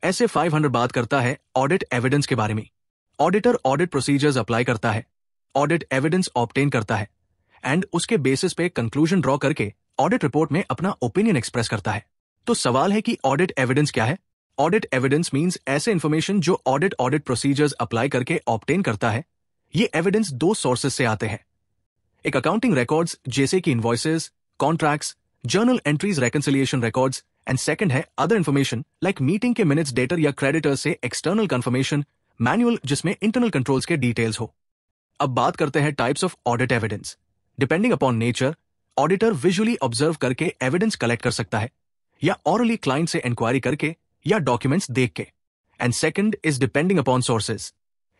ऐसे 500 बात करता है ऑडिट एविडेंस के बारे में। ऑडिटर ऑडिट प्रोसीजर्स अप्लाई करता है, ऑडिट एविडेंस ऑब्टेन करता है एंड उसके बेसिस पे कंक्लूजन ड्रॉ करके ऑडिट रिपोर्ट में अपना ओपिनियन एक्सप्रेस करता है। तो सवाल है कि ऑडिट एविडेंस क्या है? ऑडिट एविडेंस मींस ऐसे इंफॉर्मेशन जो ऑडिट प्रोसीजर्स अप्लाई करके ऑब्टेन करता है। ये एविडेंस दो सोर्सेज से आते हैं, एक अकाउंटिंग रिकॉर्ड्स जैसे कि invoices, contracts, journal entries, reconciliation records and second है अदर इन्फॉर्मेशन लाइक मीटिंग के मिनट्स, डेटर या क्रेडिटर्स से एक्सटर्नल कंफर्मेशन, मैनुअल जिसमें इंटरनल कंट्रोल्स के डिटेल्स हो। अब बात करते हैं types of audit evidence. Depending upon nature, auditor visually observe करके एविडेंस कलेक्ट कर सकता है या ऑरली क्लाइंट से इंक्वायरी करके या डॉक्यूमेंट्स देख के। And second is depending upon sources,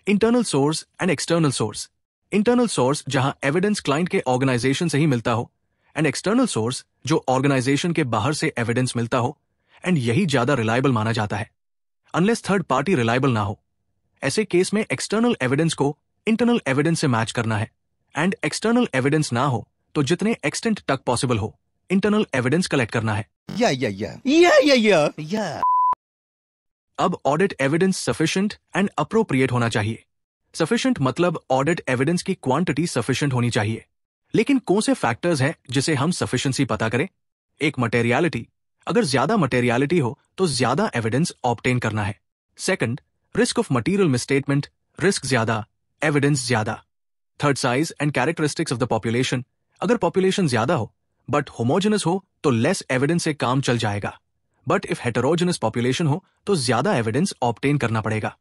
internal source and external source. Internal source जहां एविडेंस क्लाइंट के ऑर्गेनाइजेशन से ही मिलता हो एंड एक्सटर्नल सोर्स जो ऑर्गेनाइजेशन के बाहर से एविडेंस मिलता हो एंड यही ज्यादा रिलायबल माना जाता है अनलेस थर्ड पार्टी रिलायबल ना हो। ऐसे केस में एक्सटर्नल एविडेंस को इंटरनल एविडेंस से मैच करना है एंड एक्सटर्नल एविडेंस ना हो तो जितने एक्सटेंट तक पॉसिबल हो इंटरनल एविडेंस कलेक्ट करना है। अब audit evidence sufficient and appropriate होना चाहिए। सफिशिएंट मतलब ऑडिट एविडेंस की क्वांटिटी सफिशिएंट होनी चाहिए। लेकिन कौन से फैक्टर्स हैं जिसे हम सफिशिएंसी पता करें? एक मटेरियलिटी, अगर ज्यादा मटेरियलिटी हो तो ज्यादा एविडेंस ऑब्टेन करना है। Second, risk of material misstatement, risk ज्यादा, एविडेंस ज्यादा। Third, size and characteristics of the population, अगर पॉपुलेशन ज्यादा हो बट होमोजेनस हो तो लेस एविडेंस से काम चल जाएगा, बट इफ हेटेरोजेनस पॉपुलेशन हो तो ज्यादा एविडेंस ऑब्टेन करना पड़ेगा।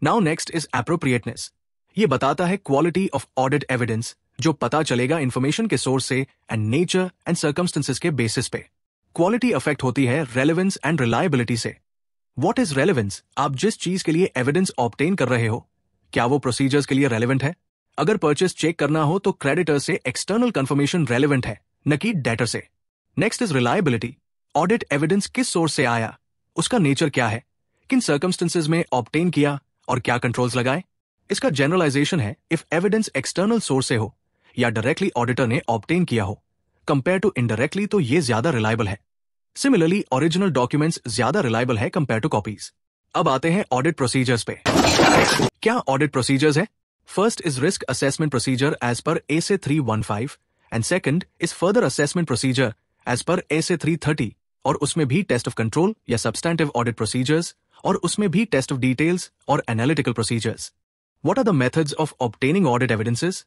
Now next is appropriateness. ये बताता है क्वालिटी ऑफ ऑडिट एविडेंस, जो पता चलेगा इंफॉर्मेशन के सोर्स से एंड नेचर एंड सर्कमस्टेंसेस के बेसिस पे। क्वालिटी अफेक्ट होती है रेलेवेंस एंड रिलायबिलिटी से। What is relevance? आप जिस चीज के लिए एविडेंस ऑब्टेन कर रहे हो, क्या वो प्रोसीजर्स के लिए रेलेवेंट है? अगर परचेस चेक करना हो तो क्रेडिटर से एक्सटर्नल कंफर्मेशन रेलेवेंट है, न कि डेटर से। Next is reliability. Audit evidence किस सोर्स से आया, उसका नेचर क्या है, किन सर्कमस्टेंसेस में ऑब्टेन किया और क्या कंट्रोल्स लगाए। इसका जनरलाइजेशन है इफ एविडेंस एक्सटर्नल सोर्स से हो या डायरेक्टली ऑडिटर ने ऑब्टेन किया हो कंपेयर टू इनडायरेक्टली तो ये ज्यादा रिलायबल है। सिमिलरली ओरिजिनल डॉक्यूमेंट्स ज्यादा रिलायबल है कंपेयर टू कॉपीज। अब आते हैं ऑडिट प्रोसीजर्स पे। क्या ऑडिट प्रोसीजर्स है? First is risk assessment procedure as per AS 315 and second is further assessment procedure as per AS 330 और उसमें भी टेस्ट ऑफ कंट्रोल या सब्सटैंटिव ऑडिट प्रोसीजर्स और उसमें भी टेस्ट ऑफ डिटेल्स और analytical procedures. What are the methods of obtaining audit evidences?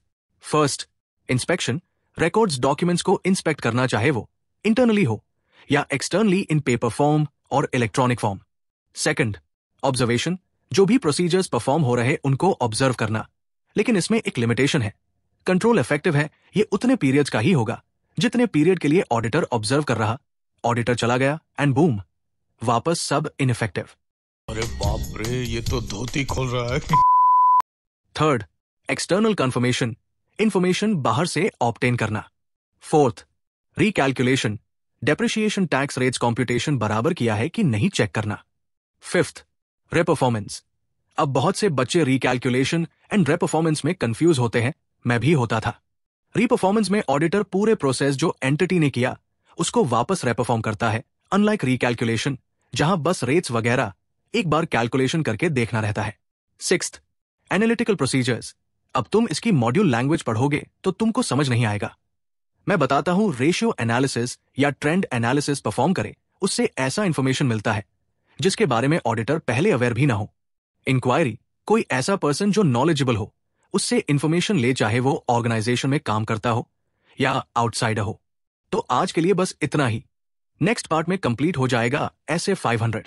First, inspection. Records documents को inspect करना चाहे वो internally हो या externally in paper form और electronic form. Second, observation. जो भी procedures perform हो रहे उनको observe करना, लेकिन इसमें एक limitation है। Control effective है, ये उतने periods का ही होगा जितने period के लिए auditor observe कर रहा। Auditor चला गया and boom, वापस सब ineffective. अरे बाप रे, ये तो धोती खोल रहा है। थर्ड, एक्सटर्नल कंफर्मेशन, इंफॉर्मेशन बाहर से ऑब्टेन करना। Fourth, recalculation, depreciation tax rates computation बराबर किया है कि नहीं चेक करना। फिफ्थ, रेपरफॉर्मेंस। अब बहुत से बच्चे रिकैलकुलेशन एंड रेपरफॉर्मेंस में कंफ्यूज होते हैं, मैं भी होता था। रिपरफॉर्मेंस में ऑडिटर पूरे प्रोसेस जो एंटिटी ने किया उसको वापस रेपरफॉर्म करता है, अनलाइक रिकैलकुलेशन जहां बस रेट्स वगैरह एक बार कैलकुलेशन करके देखना रहता है। Sixth, analytical procedures. अब तुम इसकी मॉड्यूल लैंग्वेज पढ़ोगे तो तुमको समझ नहीं आएगा। मैं बताता हूं, रेशियो एनालिसिस या ट्रेंड एनालिसिस परफॉर्म करे, उससे ऐसा इंफॉर्मेशन मिलता है जिसके बारे में ऑडिटर पहले अवेयर भी ना हो। इंक्वायरी, कोई ऐसा पर्सन जो नॉलेजेबल हो, उससे इंफॉर्मेशन ले, चाहे वो ऑर्गेनाइजेशन में काम करता हो या आउटसाइडर हो। तो आज के लिए बस इतना ही। नेक्स्ट पार्ट में कंप्लीट हो जाएगा ऐसे 500।